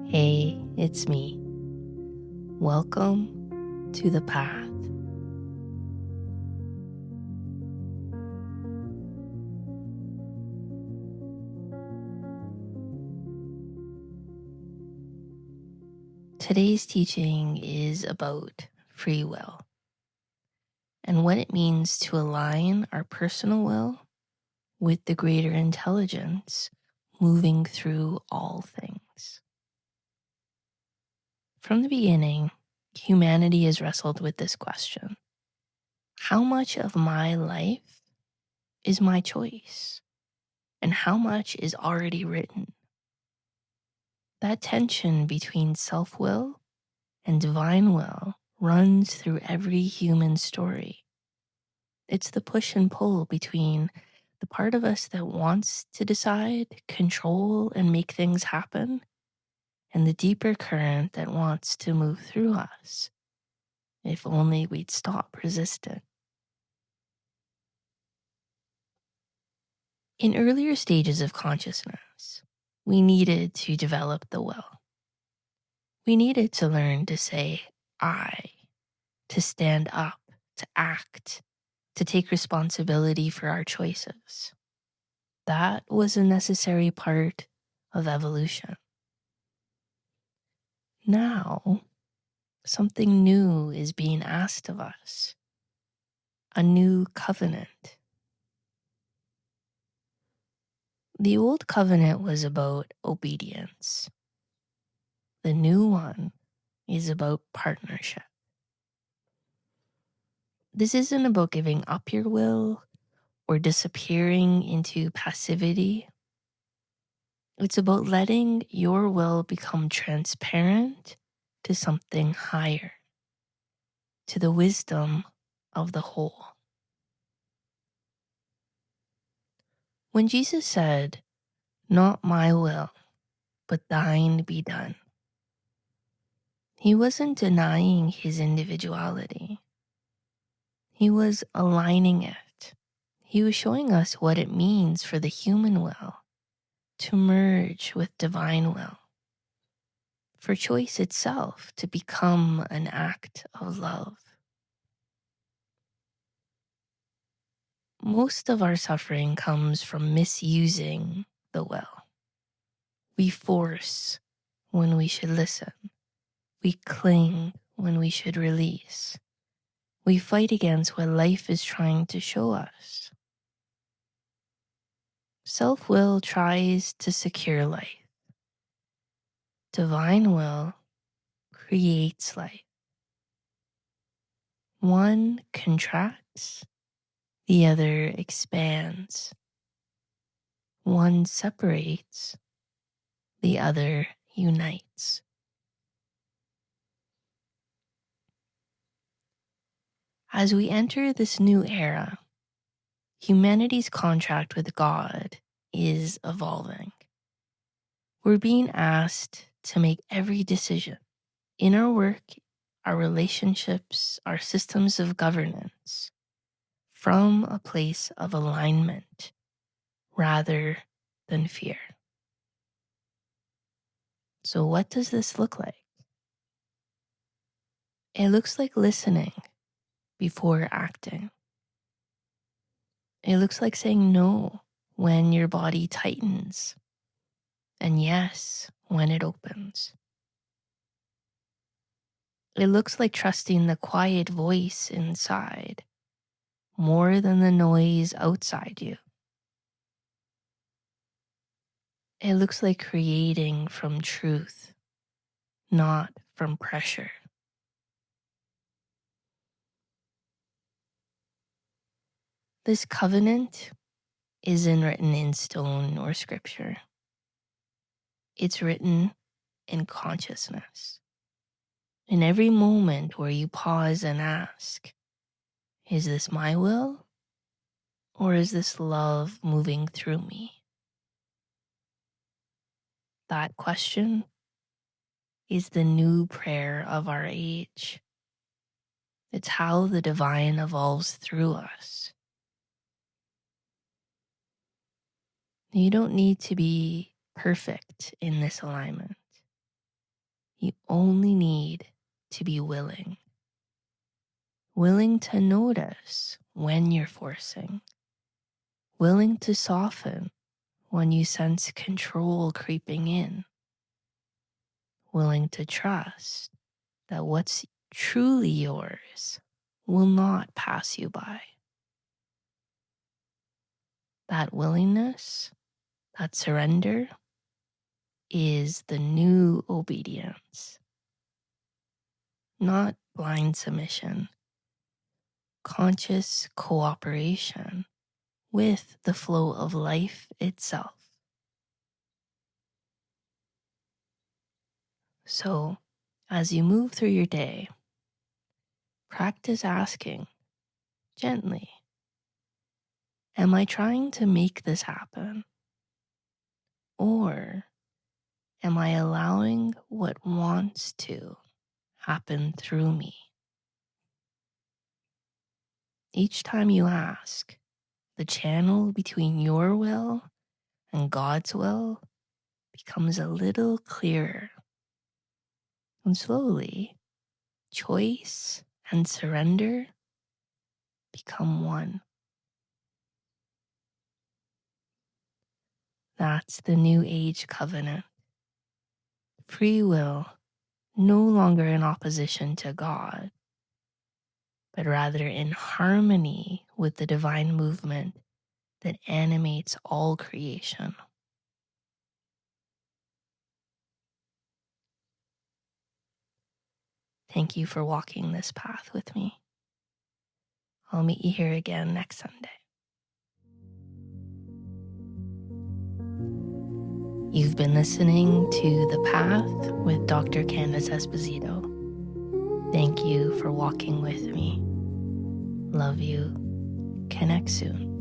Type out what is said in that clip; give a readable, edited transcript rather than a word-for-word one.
Hey, it's me. Welcome to the path. Today's teaching is about free will and what it means to align our personal will with the greater intelligence moving through all things. From the beginning, humanity has wrestled with this question: how much of my life is my choice, and how much is already written? That tension between self-will and divine will runs through every human story. It's the push and pull between the part of us that wants to decide, control, and make things happen, and the deeper current that wants to move through us. If only we'd stop resisting. In earlier stages of consciousness, we needed to develop the will. We needed to learn to say, I, to stand up, to act, to take responsibility for our choices. That was a necessary part of evolution. Now, something new is being asked of us, a new covenant. The old covenant was about obedience. The new one is about partnership. This isn't about giving up your will or disappearing into passivity. It's about letting your will become transparent to something higher, to the wisdom of the whole. When Jesus said, "Not my will, but thine be done," he wasn't denying his individuality. He was aligning it. He was showing us what it means for the human will to merge with divine will, for choice itself to become an act of love. Most of our suffering comes from misusing the will. We force when we should listen. We cling when we should release. We fight against what life is trying to show us. Self-will tries to secure life. Divine will creates life. One contracts, the other expands. One separates, the other unites. As we enter this new era, humanity's contract with God is evolving. We're being asked to make every decision in our work, our relationships, our systems of governance from a place of alignment rather than fear. So what does this look like? It looks like listening before acting. It looks like saying no when your body tightens and yes when it opens. It looks like trusting the quiet voice inside more than the noise outside you. It looks like creating from truth, not from pressure. This covenant isn't written in stone or scripture. It's written in consciousness. In every moment where you pause and ask, is this my will? Or is this love moving through me? That question is the new prayer of our age. It's how the divine evolves through us. You don't need to be perfect in this alignment. You only need to be willing. Willing to notice when you're forcing. Willing to soften when you sense control creeping in. Willing to trust that what's truly yours will not pass you by. That willingness, that surrender, is the new obedience. Not blind submission, conscious cooperation with the flow of life itself. So, as you move through your day, practice asking gently, am I trying to make this happen? Or am I allowing what wants to happen through me? Each time you ask, the channel between your will and God's will becomes a little clearer. And slowly, choice and surrender become one. That's the New Age covenant. Free will, no longer in opposition to God, but rather in harmony with the divine movement that animates all creation. Thank you for walking this path with me. I'll meet you here again next Sunday. You've been listening to The Path with Dr. Candice Esposito. Thank you for walking with me. Love you. Connect soon.